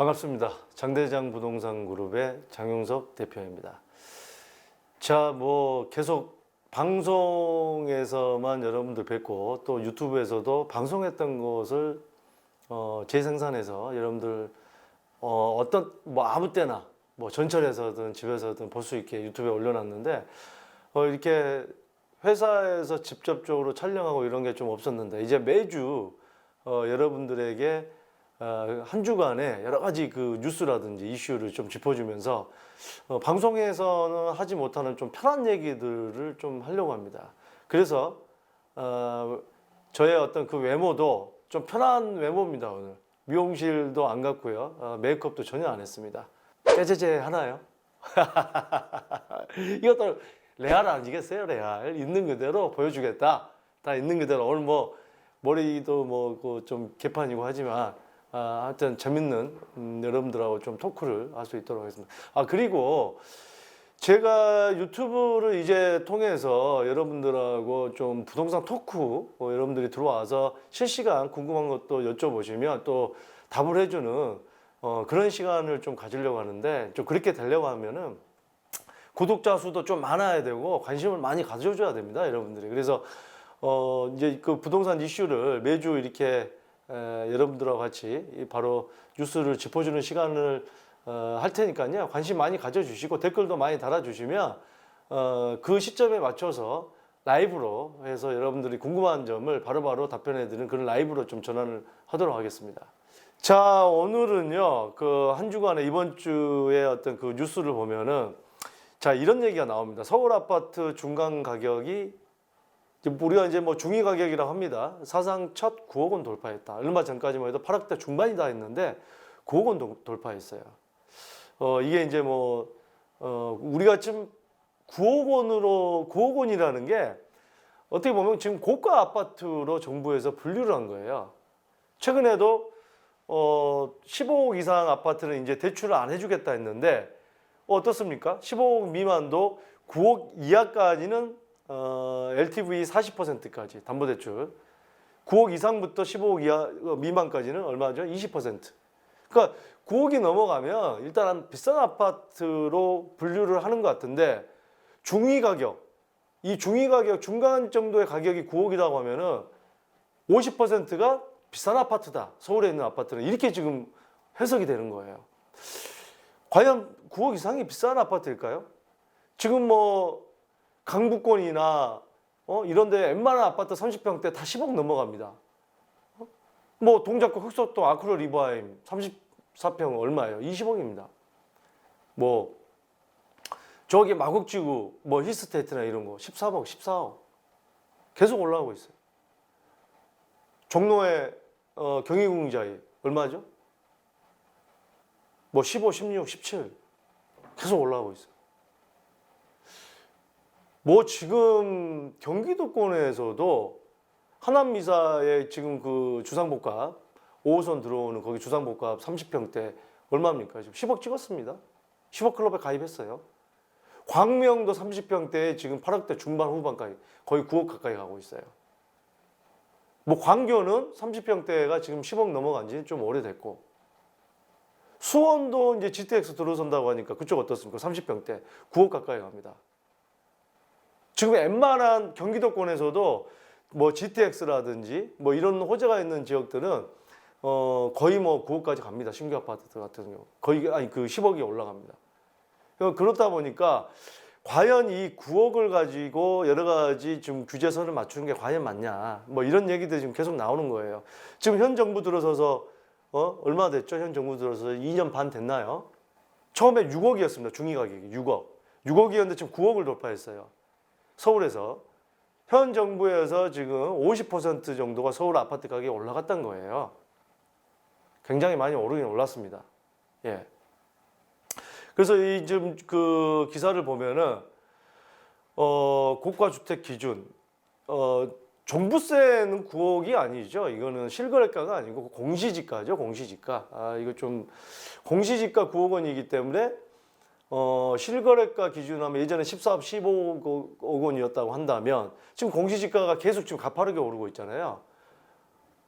반갑습니다. 장대장 부동산 그룹의 장용석 대표입니다. 자, 계속 방송에서만 여러분들 뵙고 또 유튜브에서도 방송했던 것을 재생산해서 여러분들 아무 때나 전철에서든 집에서든 볼 수 있게 유튜브에 올려놨는데 이렇게 회사에서 직접적으로 촬영하고 이런 게 좀 없었는데 이제 매주 여러분들에게 한 주간에 여러 가지 그 뉴스라든지 이슈를 좀 짚어주면서 방송에서는 하지 못하는 좀 편한 얘기들을 좀 하려고 합니다. 그래서 저의 어떤 그 외모도 좀 편한 외모입니다. 오늘 미용실도 안 갔고요, 메이크업도 전혀 안 했습니다. 깨제제 하나요? 이것도 레알 아니겠어요? 레알 있는 그대로 보여주겠다. 다 있는 그대로. 오늘 머리도 좀 개판이고 하지만 하여튼 재밌는 여러분들하고 좀 토크를 할 수 있도록 하겠습니다. 그리고 제가 유튜브를 이제 통해서 여러분들하고 좀 부동산 토크, 여러분들이 들어와서 실시간 궁금한 것도 여쭤보시면 또 답을 해주는 그런 시간을 좀 가지려고 하는데, 좀 그렇게 되려고 하면은 구독자 수도 좀 많아야 되고 관심을 많이 가져줘야 됩니다, 여러분들이. 그래서 이제 그 부동산 이슈를 매주 이렇게 여러분들하고 같이 바로 뉴스를 짚어주는 시간을 할 테니까요. 관심 많이 가져주시고 댓글도 많이 달아주시면 그 시점에 맞춰서 라이브로 해서 여러분들이 궁금한 점을 바로바로 답변해드리는 그런 라이브로 좀 전환을 하도록 하겠습니다. 자, 오늘은요, 그 한 주간에 이번 주에 어떤 그 뉴스를 보면은 자, 이런 얘기가 나옵니다. 서울 아파트 중간 가격이 우리가 이제 중위 가격이라고 합니다. 사상 첫 9억 원 돌파했다. 얼마 전까지만 해도 8억대 중반이다 했는데 9억 원 돌파했어요. 이게 이제 우리가 지금 9억 원이라는 게 어떻게 보면 지금 고가 아파트로 정부에서 분류를 한 거예요. 최근에도 15억 이상 아파트는 이제 대출을 안 해주겠다 했는데 어떻습니까? 15억 미만도 9억 이하까지는 LTV 40%까지 담보대출, 9억 이상부터 15억 이하 미만까지는 얼마죠? 20%. 그러니까 9억이 넘어가면 일단 비싼 아파트로 분류를 하는 것 같은데, 중위 가격, 이 중위 가격 중간 정도의 가격이 9억이라고 하면은 50%가 비싼 아파트다. 서울에 있는 아파트는 이렇게 지금 해석이 되는 거예요. 과연 9억 이상이 비싼 아파트일까요? 지금 강북권이나 이런데 웬만한 아파트 30평대 다 10억 넘어갑니다. 동작구 흑석동 아크로 리버하임 34평 얼마예요? 20억입니다. 저기 마곡지구 힐스테이트나 이런 거 13억, 14억 계속 올라가고 있어요. 종로의 경희궁자이 얼마죠? 15, 16, 17 계속 올라가고 있어요. 지금 경기도권에서도 하남미사의 지금 그 주상복합 5호선 들어오는 거기 주상복합 30평대 얼마입니까? 지금 10억 찍었습니다. 10억 클럽에 가입했어요. 광명도 30평대에 지금 8억대 중반 후반까지 거의 9억 가까이 가고 있어요. 광교는 30평대가 지금 10억 넘어간 지 좀 오래됐고, 수원도 이제 GTX 들어선다고 하니까 그쪽 어떻습니까? 30평대 9억 가까이 갑니다. 지금 웬만한 경기도권에서도 GTX라든지 이런 호재가 있는 지역들은 거의 9억까지 갑니다. 신규 아파트 같은 경우 거의 그 10억이 올라갑니다. 그렇다 보니까 과연 이 9억을 가지고 여러 가지 좀 규제선을 맞추는 게 과연 맞냐, 이런 얘기들이 지금 계속 나오는 거예요. 지금 현 정부 들어서서 얼마 됐죠? 현 정부 들어서 2년 반 됐나요? 처음에 6억이었습니다. 중위 가격이 6억이었는데 지금 9억을 돌파했어요. 서울에서 현 정부에서 지금 50% 정도가 서울 아파트 가격이 올라갔던 거예요. 굉장히 많이 오르긴 올랐습니다. 예. 그래서 지금 그 기사를 보면은 고가 주택 기준 종부세는 9억이 아니죠. 이거는 실거래가가 아니고 공시지가죠. 공시지가. 이거 좀 공시지가 9억 원이기 때문에 실거래가 기준하면 예전에 14억, 15억 원이었다고 한다면 지금 공시지가가 계속 지금 가파르게 오르고 있잖아요.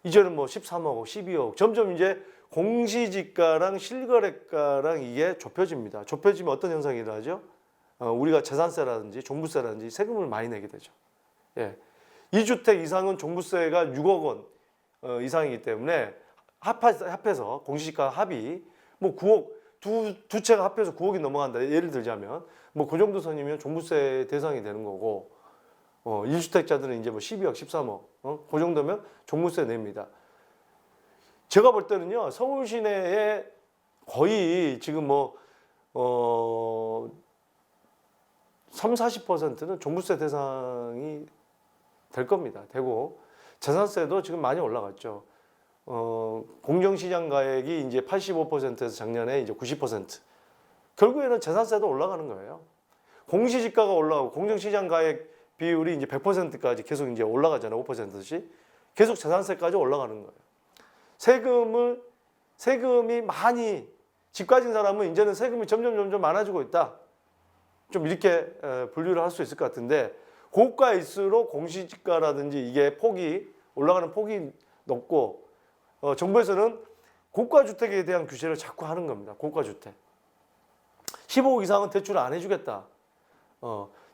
이제는 13억, 12억 점점 이제 공시지가랑 실거래가랑 이게 좁혀집니다. 좁혀지면 어떤 현상이 일어나죠? 우리가 재산세라든지 종부세라든지 세금을 많이 내게 되죠. 예. 2주택 이상은 종부세가 6억 원 이상이기 때문에 합해서 공시지가 합이 뭐 9억 두 채가 합해서 9억이 넘어간다. 예를 들자면 뭐 그 정도 선이면 종부세 대상이 되는 거고 1주택자들은 이제 뭐 12억, 13억 그 정도면 종부세 냅니다. 제가 볼 때는요 서울 시내에 거의 지금 뭐 3, 40%는 종부세 대상이 될 겁니다. 되고 재산세도 지금 많이 올라갔죠. 공정시장 가액이 이제 85%에서 작년에 이제 90%. 결국에는 재산세도 올라가는 거예요. 공시지가가 올라가고 공정시장 가액 비율이 이제 100%까지 계속 이제 올라가잖아요. 5%씩. 계속 재산세까지 올라가는 거예요. 세금이 많이 집 가진 사람은 이제는 세금이 점점 많아지고 있다. 좀 이렇게 분류를 할 수 있을 것 같은데 고가일수록 공시지가라든지 이게 올라가는 폭이 높고 정부에서는 고가주택에 대한 규제를 자꾸 하는 겁니다. 고가주택. 15억 이상은 대출 안 해주겠다.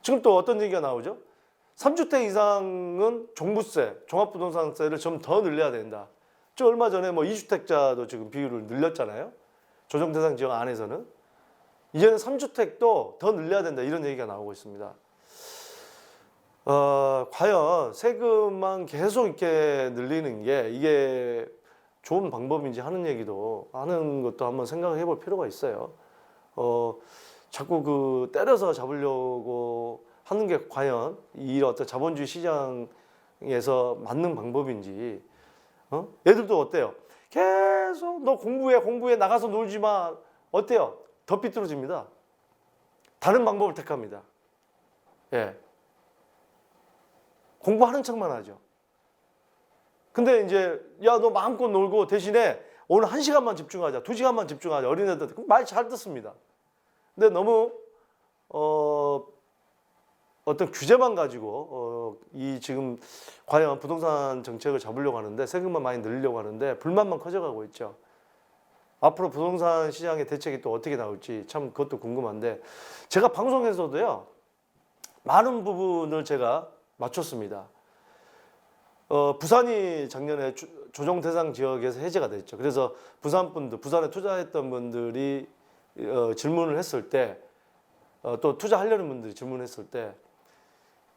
지금 또 어떤 얘기가 나오죠? 3주택 이상은 종부세, 종합부동산세를 좀 더 늘려야 된다. 저 얼마 전에 뭐 2주택자도 지금 비율을 늘렸잖아요. 조정대상 지역 안에서는. 이제는 3주택도 더 늘려야 된다. 이런 얘기가 나오고 있습니다. 과연 세금만 계속 이렇게 늘리는 게 이게 좋은 방법인지 하는 것도 한번 생각해 볼 필요가 있어요. 자꾸 때려서 잡으려고 하는 게 과연 이 어떤 자본주의 시장에서 맞는 방법인지. 애들도 어때요? 계속 너 공부해 나가서 놀지 마. 어때요? 더 삐뚤어집니다. 다른 방법을 택합니다. 예. 공부하는 척만 하죠. 근데 이제 야 너 마음껏 놀고 대신에 오늘 1시간만 집중하자, 2시간만 집중하자. 어린애들 말 잘 듣습니다. 근데 너무 어떤 규제만 가지고 이 지금 과연 부동산 정책을 잡으려고 하는데 세금만 많이 늘리려고 하는데 불만만 커져가고 있죠. 앞으로 부동산 시장의 대책이 또 어떻게 나올지 참 그것도 궁금한데 제가 방송에서도요 많은 부분을 제가 맞췄습니다. 부산이 작년에 조정 대상 지역에서 해제가 됐죠. 그래서 부산에 투자했던 분들이 질문을 했을 때, 또 투자하려는 분들이 질문했을 때,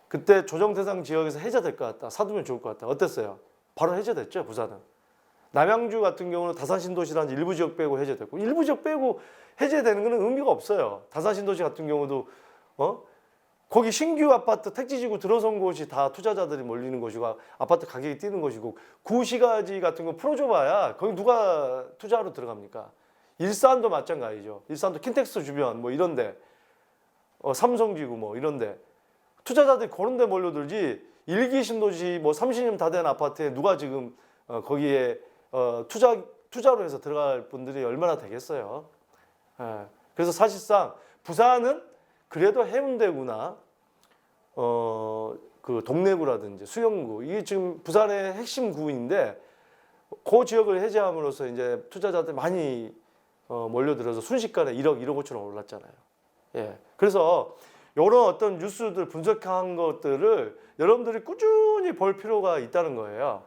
그때 조정 대상 지역에서 해제될 것 같다. 사두면 좋을 것 같다. 어땠어요? 바로 해제됐죠, 부산은. 남양주 같은 경우는 다산신도시라는 일부 지역 빼고 해제됐고, 일부 지역 빼고 해제되는 것은 의미가 없어요. 다산신도시 같은 경우도 거기 신규 아파트 택지지구 들어선 곳이 다 투자자들이 몰리는 곳이고 아파트 가격이 뛰는 곳이고 구시가지 같은 거 풀어줘봐야 거기 누가 투자하러 들어갑니까? 일산도 마찬가지죠. 일산도 킨텍스 주변 뭐 이런데 삼성지구 뭐 이런데 투자자들이 그런 데 몰려들지 일기 신도시 뭐 30년 다 된 아파트에 누가 지금 거기에 투자로 해서 들어갈 분들이 얼마나 되겠어요. 예. 그래서 사실상 부산은 그래도 해운대구나, 그 동래구라든지 수영구, 이게 지금 부산의 핵심 구인데, 그 지역을 해제함으로써 이제 투자자들 많이 몰려들어서 순식간에 1억, 1억 5천원 올랐잖아요. 예. 그래서 이런 어떤 뉴스들 분석한 것들을 여러분들이 꾸준히 볼 필요가 있다는 거예요.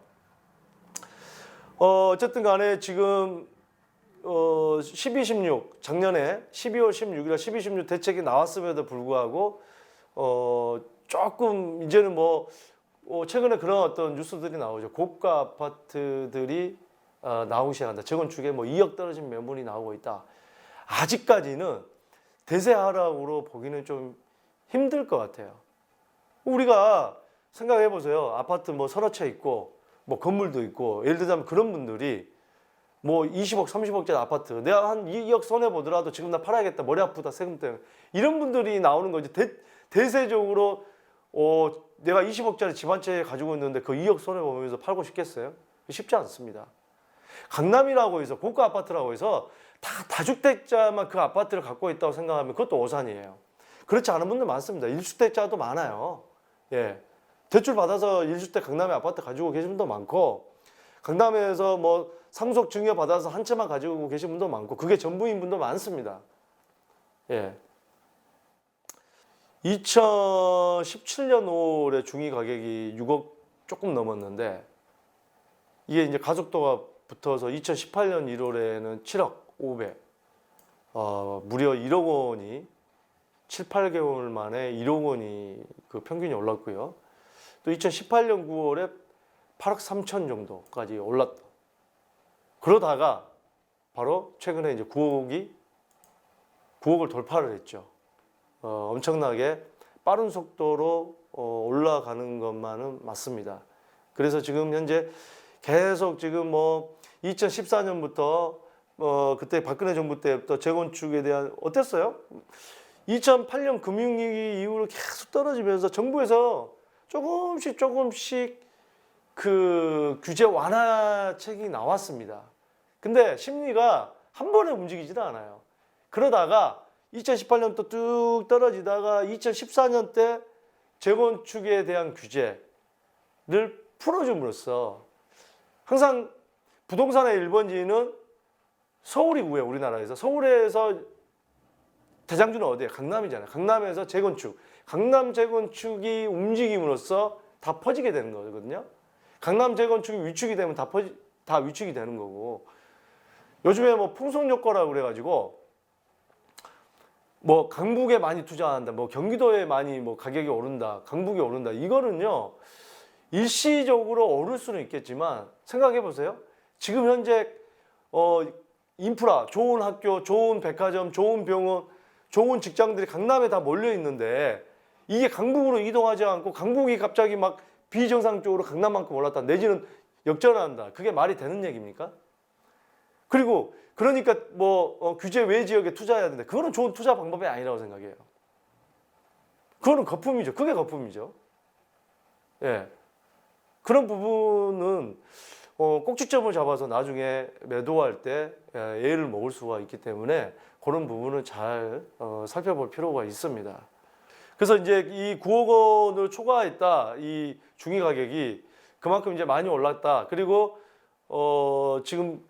어쨌든 간에 지금 12, 16 작년에 12월 16일에 12, 16 대책이 나왔음에도 불구하고 조금 이제는 뭐 최근에 그런 어떤 뉴스들이 나오죠. 고가 아파트들이 나오기 시작한다. 재건축에 뭐 2억 떨어진 매물이 나오고 있다. 아직까지는 대세 하락으로 보기는 좀 힘들 것 같아요. 우리가 생각해 보세요. 아파트 뭐 서너 채 있고 뭐 건물도 있고 예를 들자면 그런 분들이 뭐 20억, 30억짜리 아파트 내가 한 2억 손해 보더라도 지금 나 팔아야겠다. 머리 아프다. 세금 때문에. 이런 분들이 나오는 거지. 대세적으로 내가 20억짜리 집 한 채 가지고 있는데 그 2억 손해 보면서 팔고 싶겠어요? 쉽지 않습니다. 강남이라고 해서 고가 아파트라고 해서 다주택자만 그 아파트를 갖고 있다고 생각하면 그것도 오산이에요. 그렇지 않은 분들 많습니다. 1주택자도 많아요. 예. 대출 받아서 1주택 강남에 아파트 가지고 계신 분도 많고 강남에서 뭐 상속 증여 받아서 한 채만 가지고 계신 분도 많고 그게 전부인 분도 많습니다. 예. 2017년 5월에 중위 가격이 6억 조금 넘었는데 이게 이제 가속도가 붙어서 2018년 1월에는 7억 500. 무려 1억 원이 7, 8개월 만에 1억 원이 그 평균이 올랐고요. 또 2018년 9월에 8억 3천 정도까지 올랐다. 그러다가 바로 최근에 이제 9억을 돌파를 했죠. 엄청나게 빠른 속도로 올라가는 것만은 맞습니다. 그래서 지금 현재 계속 지금 뭐 2014년부터 그때 박근혜 정부 때부터 재건축에 대한 어땠어요? 2008년 금융위기 이후로 계속 떨어지면서 정부에서 조금씩 그 규제 완화책이 나왔습니다. 근데 심리가 한 번에 움직이지도 않아요. 그러다가 2018년부터 뚝 떨어지다가 2014년 때 재건축에 대한 규제를 풀어줌으로써 항상 부동산의 1번지는 서울이고요. 우리나라에서. 서울에서 대장주는 어디예요? 강남이잖아요. 강남에서 재건축. 강남 재건축이 움직임으로써 다 퍼지게 되는 거거든요. 강남 재건축이 위축이 되면 다 위축이 되는 거고. 요즘에 뭐 풍속효과라고 그래가지고 뭐 강북에 많이 투자한다, 뭐 경기도에 많이 뭐 가격이 오른다, 강북이 오른다. 이거는요 일시적으로 오를 수는 있겠지만 생각해 보세요. 지금 현재 인프라, 좋은 학교, 좋은 백화점, 좋은 병원, 좋은 직장들이 강남에 다 몰려 있는데 이게 강북으로 이동하지 않고 강북이 갑자기 막 비정상적으로 강남만큼 올랐다, 내지는 역전한다. 그게 말이 되는 얘기입니까? 그리고 그러니까 뭐 규제 외 지역에 투자해야 되는데 그거는 좋은 투자 방법이 아니라고 생각해요. 그거는 거품이죠. 그게 거품이죠. 예. 그런 부분은 꼭지점을 잡아서 나중에 매도할 때 애를 먹을 수가 있기 때문에 그런 부분은 잘 살펴볼 필요가 있습니다. 그래서 이제 이 9억 원을 초과했다. 이 중위 가격이 그만큼 이제 많이 올랐다. 그리고 지금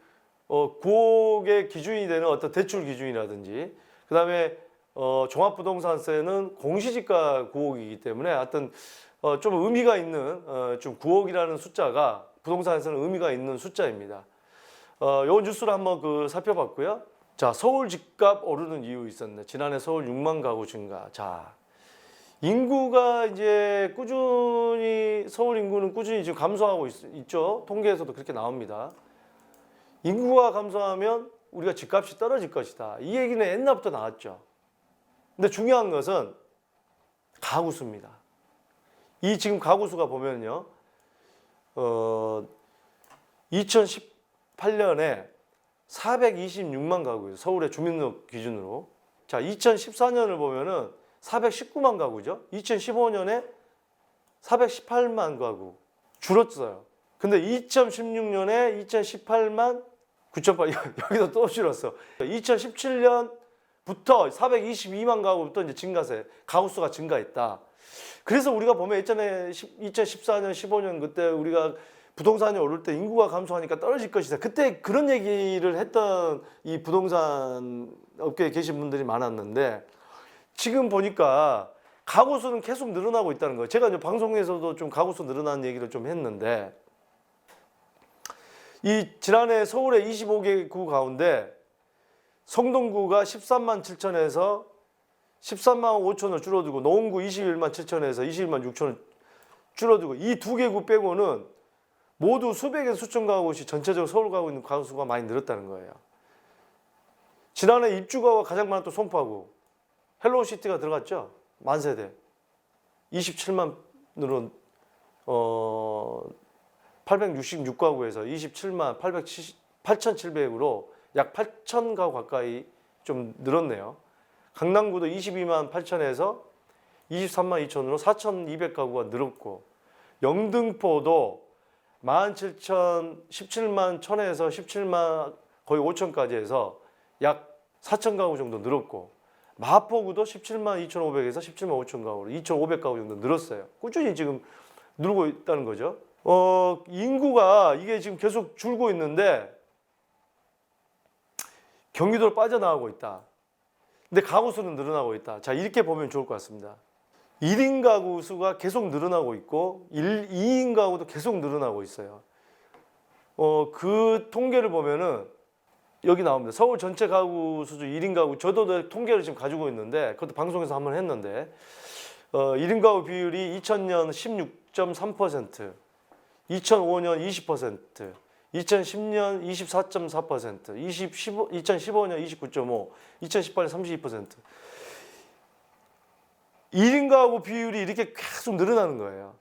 9억의 기준이 되는 어떤 대출 기준이라든지 그다음에 종합부동산세는 공시지가 9억이기 때문에 하여튼 좀 의미가 있는 좀 9억이라는 숫자가 부동산에서는 의미가 있는 숫자입니다. 요 뉴스를 한번 살펴봤고요. 자, 서울 집값 오르는 이유 있었네. 지난해 서울 6만 가구 증가. 자, 인구가 이제 꾸준히 서울 인구는 꾸준히 지금 감소하고 있죠. 통계에서도 그렇게 나옵니다. 인구가 감소하면 우리가 집값이 떨어질 것이다. 이 얘기는 옛날부터 나왔죠. 근데 중요한 것은 가구수입니다. 이 지금 가구수가 보면요. 2018년에 426만 가구예요. 서울의 주민등록 기준으로. 자, 2014년을 보면은 419만 가구죠. 2015년에 418만 가구 줄었어요. 근데 2016년에 2018만 9,800 여기도 또 줄었어. 2017년부터 422만 가구부터 이제 증가세, 가구수가 증가했다. 그래서 우리가 보면 예전에 2014년, 15년 그때 우리가 부동산이 오를 때 인구가 감소하니까 떨어질 것이다. 그때 그런 얘기를 했던 이 부동산 업계에 계신 분들이 많았는데 지금 보니까 가구수는 계속 늘어나고 있다는 거예요. 제가 이제 방송에서도 좀 가구수 늘어나는 얘기를 좀 했는데 이 지난해 서울의 25개 구 가운데 성동구가 13만 7천에서 13만 5천을 줄어들고 노원구 21만 7천에서 21만 6천을 줄어들고 이 두 개 구 빼고는 모두 수백에서 수천 가구씩 전체적으로 서울 가구 있는 가구수가 많이 늘었다는 거예요. 지난해 입주가가 가장 많았던 송파구 헬로우시티가 들어갔죠. 만세대 27만으로 866가구에서 27만 8,700으로 약 8천 가구 가까이 좀 늘었네요. 강남구도 22만 8천에서 23만 2천으로 4,200가구가 늘었고 영등포도 17만 1천에서 17만 거의 5천까지 해서 약 4천 가구 정도 늘었고 마포구도 17만 2,500에서 17만 5천 가구로 2,500가구 정도 늘었어요. 꾸준히 지금 늘고 있다는 거죠. 인구가 이게 지금 계속 줄고 있는데 경기도로 빠져나가고 있다. 근데 가구 수는 늘어나고 있다. 자, 이렇게 보면 좋을 것 같습니다. 1인 가구 수가 계속 늘어나고 있고 2인 가구도 계속 늘어나고 있어요. 그 통계를 보면은 여기 나옵니다. 서울 전체 가구 수주 1인 가구, 저도 통계를 지금 가지고 있는데 그것도 방송에서 한번 했는데 1인 가구 비율이 2000년 16.3%, 2005년 20%, 2010년 24.4%, 2015년 29.5%, 2018년 32%. 1인 가구 비율이 이렇게 계속 늘어나는 거예요.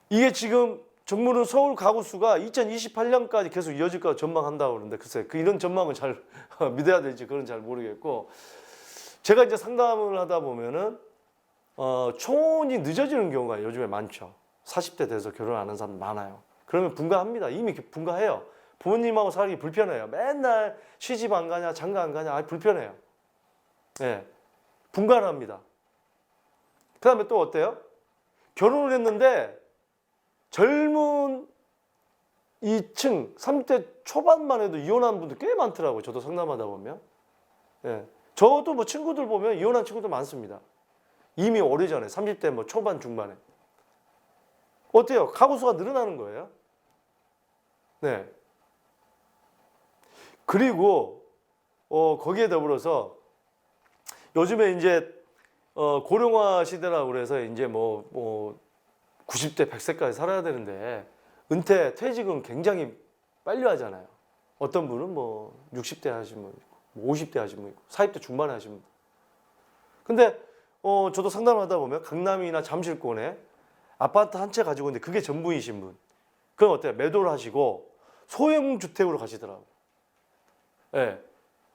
이게 지금 정부는 서울 가구 수가 2028년까지 계속 이어질 거라 전망한다고 그러는데 글쎄 이런 전망은 잘 믿어야 될지 그건 잘 모르겠고, 제가 이제 상담을 하다 보면은 초혼이 늦어지는 경우가 요즘에 많죠. 40대 돼서 결혼 안 하는 사람 많아요. 그러면 분가합니다. 이미 분가해요. 부모님하고 살기 불편해요. 맨날 시집 안 가냐 장가 안 가냐 불편해요. 네. 분가를 합니다. 그 다음에 또 어때요? 결혼을 했는데 젊은 이층 30대 초반만 해도 이혼한 분들 꽤 많더라고요. 저도 상담하다 보면. 예. 저도 뭐 친구들 보면 이혼한 친구들 많습니다. 이미 오래전에 30대 뭐 초반 중반에. 어때요? 가구 수가 늘어나는 거예요. 네. 그리고 거기에 더불어서 요즘에 이제 고령화 시대라고 그래서 이제 뭐 90대 100세까지 살아야 되는데 은퇴 퇴직은 굉장히 빨리 하잖아요. 어떤 분은 뭐 60대 하신 분 있고 뭐 50대 하신 분 있고 40대 중반에 하신 분. 근데 저도 상담을 하다 보면 강남이나 잠실권에 아파트 한 채 가지고 있는데 그게 전부이신 분. 그건 어때요? 매도를 하시고 소형 주택으로 가시더라고요. 예. 네.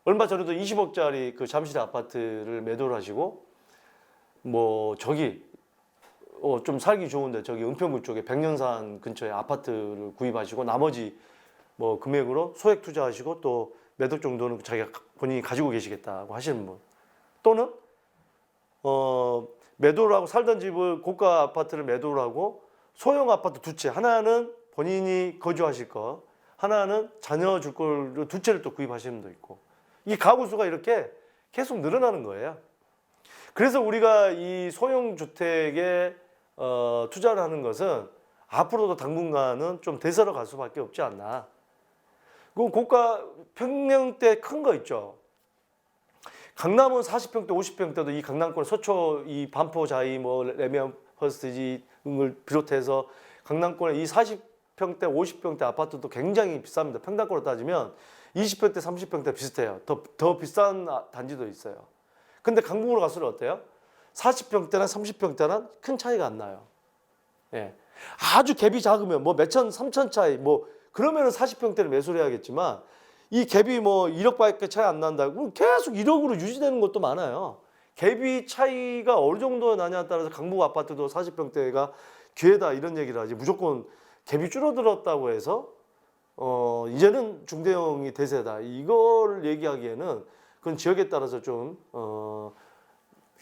얼마 전에도 20억짜리 그 잠실 아파트를 매도를 하시고 뭐 저기 좀 살기 좋은데 저기 은평구 쪽에 백년산 근처에 아파트를 구입하시고 나머지 뭐 금액으로 소액 투자하시고 또 몇 억 정도는 자기가 본인이 가지고 계시겠다고 하시는 분, 또는 매도를 하고 살던 집을 고가 아파트를 매도를 하고 소형 아파트 두 채, 하나는 본인이 거주하실 거, 하나는 자녀 줄 걸로 두 채를 또 구입하시는 분도 있고, 이 가구 수가 이렇게 계속 늘어나는 거예요. 그래서 우리가 이 소형 주택에 투자를 하는 것은 앞으로도 당분간은 좀 대세로 갈 수밖에 없지 않나. 그 고가 평형대 큰 거 있죠. 강남은 40평대, 50평대도 이 강남권 서초, 이 반포 자이, 뭐 레미안 퍼스트지 등을 비롯해서 강남권의 이 40평대, 50평대 아파트도 굉장히 비쌉니다. 평당권으로 따지면 20평대, 30평대 비슷해요. 더 비싼 단지도 있어요. 근데 강북으로 갈수록 어때요? 40평대나 30평대는 큰 차이가 안 나요. 예. 아주 갭이 작으면 뭐 몇천, 3천 차이, 뭐 그러면은 40평대를 매수를 해야겠지만 이 갭이 뭐 1억밖에 차이 안 난다고 계속 1억으로 유지되는 것도 많아요. 갭이 차이가 어느 정도 나냐에 따라서 강북 아파트도 40평대가 기회다 이런 얘기를 하지, 무조건 갭이 줄어들었다고 해서 이제는 중대형이 대세다 이걸 얘기하기에는 그건 지역에 따라서 좀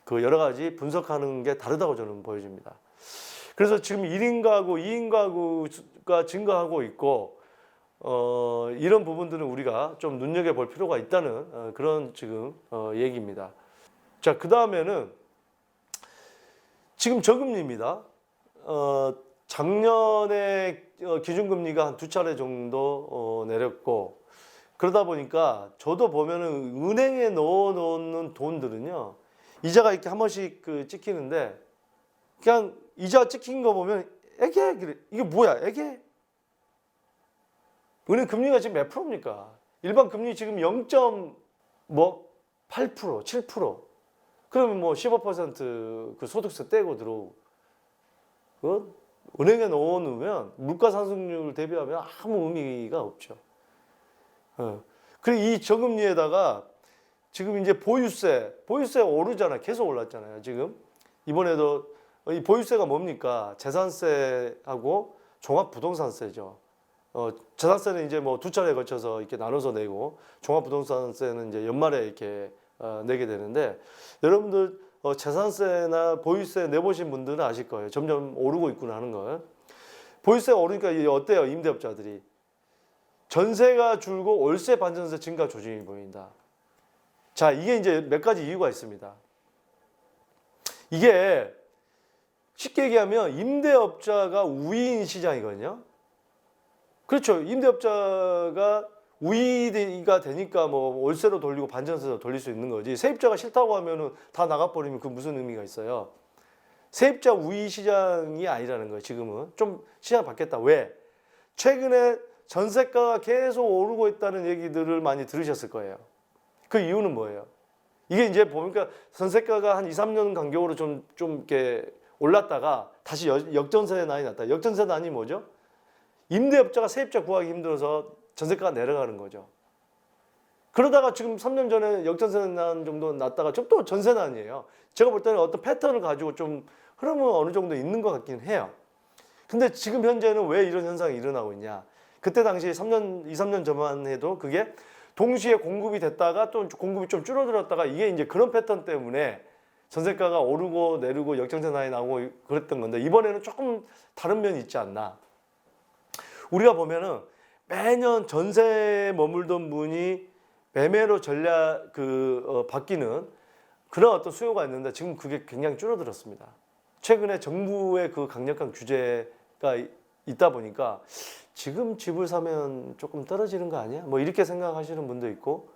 그 여러 가지 분석하는 게 다르다고 저는 보여집니다. 그래서 지금 1인 가구, 2인 가구가 증가하고 있고 이런 부분들은 우리가 좀 눈여겨볼 필요가 있다는 그런 지금 얘기입니다. 자, 그 다음에는 지금 저금리입니다. 작년에 기준금리가 한 2차례 정도 내렸고, 그러다 보니까 저도 보면은 은행에 넣어놓는 돈들은요, 이자가 이렇게 한 번씩 찍히는데 그냥 이자 찍힌 거 보면 애게 그래. 이게 뭐야 애게? 은행 금리가 지금 몇 프로입니까? 일반 금리 지금 0.8%, 7%. 그러면 뭐 15% 소득세 떼고 들어오고. 그 은행에 넣어놓으면 물가 상승률 대비하면 아무 의미가 없죠. 그리고 이 저금리에다가 지금 이제 보유세 오르잖아요. 계속 올랐잖아요. 지금 이번에도 이 보유세가 뭡니까? 재산세하고 종합부동산세죠. 재산세는 이제 뭐 2차례에 걸쳐서 이렇게 나눠서 내고, 종합부동산세는 이제 연말에 이렇게 내게 되는데, 여러분들 재산세나 보유세 내보신 분들은 아실 거예요. 점점 오르고 있구나 하는 걸. 보유세가 오르니까 어때요? 임대업자들이 전세가 줄고 월세 반전세 증가 조짐이 보인다. 자, 이게 이제 몇 가지 이유가 있습니다. 이게 쉽게 얘기하면 임대업자가 우위인 시장이거든요. 그렇죠. 임대업자가 우위가 되니까 뭐 월세로 돌리고 반전세로 돌릴 수 있는 거지. 세입자가 싫다고 하면은 다 나가버리면 그 무슨 의미가 있어요. 세입자 우위 시장이 아니라는 거예요. 지금은 좀 시장 바뀌었다. 왜? 최근에 전세가가 계속 오르고 있다는 얘기들을 많이 들으셨을 거예요. 그 이유는 뭐예요? 이게 이제 보니까 전세가가 한 2, 3년 간격으로 좀 이렇게 올랐다가 다시 역전세난이 났다. 역전세난이 뭐죠? 임대업자가 세입자 구하기 힘들어서 전세가가 내려가는 거죠. 그러다가 지금 3년 전에 역전세난 정도 났다가 좀 또 전세난이에요. 제가 볼 때는 어떤 패턴을 가지고 좀 흐름은 어느 정도 있는 것 같긴 해요. 근데 지금 현재는 왜 이런 현상이 일어나고 있냐? 그때 당시 2, 3년 전만 해도 그게 동시에 공급이 됐다가 또 공급이 좀 줄어들었다가 이게 이제 그런 패턴 때문에 전세가가 오르고 내리고 역전세난이 나오고 그랬던 건데 이번에는 조금 다른 면이 있지 않나. 우리가 보면은 매년 전세에 머물던 분이 매매로 전략 바뀌는 그런 어떤 수요가 있는데 지금 그게 굉장히 줄어들었습니다. 최근에 정부의 그 강력한 규제가 있다 보니까 지금 집을 사면 조금 떨어지는 거 아니야? 뭐 이렇게 생각하시는 분도 있고,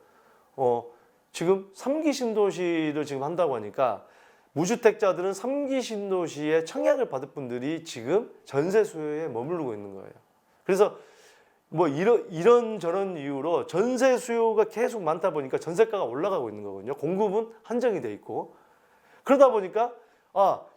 지금 3기 신도시를 지금 한다고 하니까 무주택자들은 3기 신도시에 청약을 받을 분들이 지금 전세 수요에 머무르고 있는 거예요. 그래서 뭐 이런 저런 이유로 전세 수요가 계속 많다 보니까 전세가가 올라가고 있는 거거든요. 공급은 한정이 돼 있고 그러다 보니까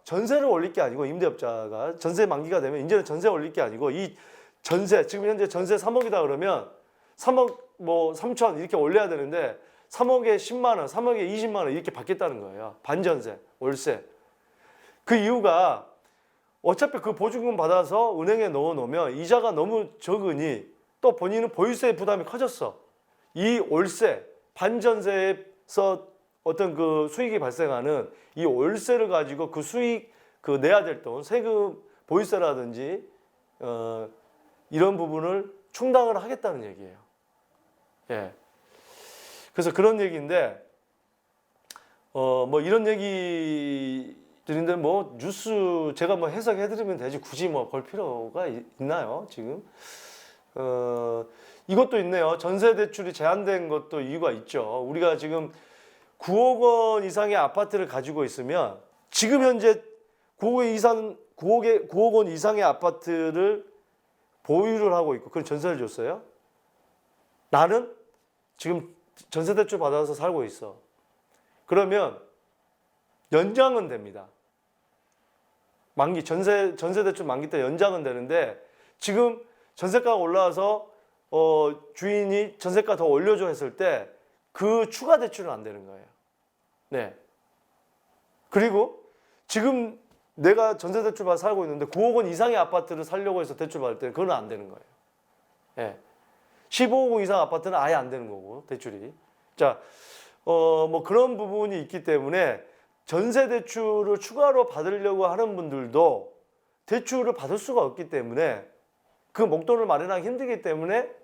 전세를 올릴 게 아니고 임대업자가 전세 만기가 되면 이제는 전세 올릴 게 아니고 이 전세 지금 현재 전세 3억이다 그러면 3억 뭐 3천 이렇게 올려야 되는데 3억에 10만 원, 3억에 20만 원 이렇게 받겠다는 거예요. 반전세, 월세. 그 이유가 어차피 그 보증금 받아서 은행에 넣어 놓으면 이자가 너무 적으니 또 본인은 보유세 부담이 커졌어. 이 월세, 반전세에서 어떤 그 수익이 발생하는 이 월세를 가지고 그 수익 그 내야 될 돈, 세금, 보유세라든지 이런 부분을 충당을 하겠다는 얘기예요. 예. 그래서 그런 얘기인데 뭐 이런 얘기들인데 뭐 뉴스 제가 뭐 해석해 드리면 되지 굳이 뭐 걸 필요가 있나요, 지금? 이것도 있네요. 전세 대출이 제한된 것도 이유가 있죠. 우리가 지금 9억 원 이상의 아파트를 가지고 있으면 지금 현재 9억 원 이상의 아파트를 보유를 하고 있고 그런 전세를 줬어요. 나는 지금 전세 대출 받아서 살고 있어. 그러면 연장은 됩니다. 만기 전세 대출 만기 때 연장은 되는데 지금 전세가가 올라와서 주인이 전세가 더 올려줘 했을 때 그 추가 대출은 안 되는 거예요. 네. 그리고 지금 내가 전세 대출 받아 살고 있는데 9억 원 이상의 아파트를 살려고 해서 대출 받을 때는 그건 안 되는 거예요. 네. 15억 원 이상 아파트는 아예 안 되는 거고 대출이. 자, 뭐 그런 부분이 있기 때문에 전세 대출을 추가로 받으려고 하는 분들도 대출을 받을 수가 없기 때문에 그 목돈을 마련하기 힘들기 때문에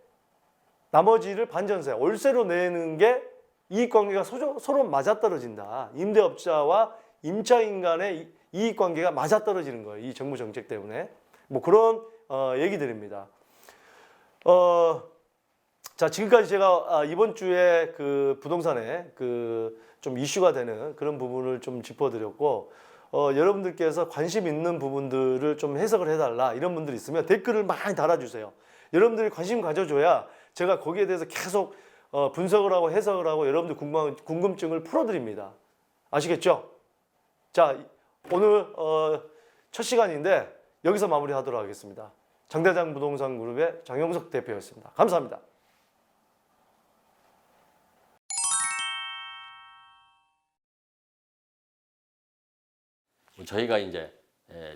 나머지를 반전세, 월세로 내는 게 이익관계가 서로 맞아떨어진다. 임대업자와 임차인 간의 이익관계가 맞아떨어지는 거예요. 이 정부 정책 때문에. 뭐 그런 얘기들입니다. 자, 지금까지 제가 이번 주에 그 부동산에 그 좀 이슈가 되는 그런 부분을 좀 짚어드렸고, 여러분들께서 관심 있는 부분들을 좀 해석을 해달라 이런 분들이 있으면 댓글을 많이 달아주세요. 여러분들이 관심 가져줘야 제가 거기에 대해서 계속 분석을 하고 해석을 하고 여러분들 궁금증을 풀어드립니다. 아시겠죠? 자, 오늘 첫 시간인데 여기서 마무리하도록 하겠습니다. 장대장 부동산 그룹의 장영석 대표였습니다. 감사합니다. 저희가 이제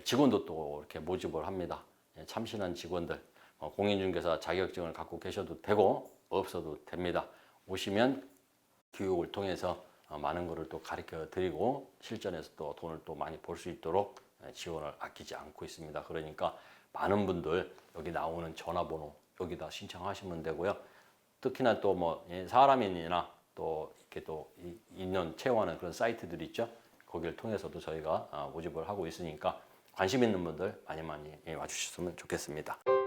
직원도 또 이렇게 모집을 합니다. 참신한 직원들, 공인중개사 자격증을 갖고 계셔도 되고 없어도 됩니다. 오시면 교육을 통해서 많은 것을 또 가르쳐 드리고 실전에서 또 돈을 또 많이 벌 수 있도록 지원을 아끼지 않고 있습니다. 그러니까 많은 분들 여기 나오는 전화번호 여기다 신청하시면 되고요. 특히나 또 뭐 사람인이나 또 이렇게 또 인연 채용하는 그런 사이트들이 있죠. 거기를 통해서도 저희가 모집을 하고 있으니까 관심 있는 분들 많이 와주셨으면 좋겠습니다.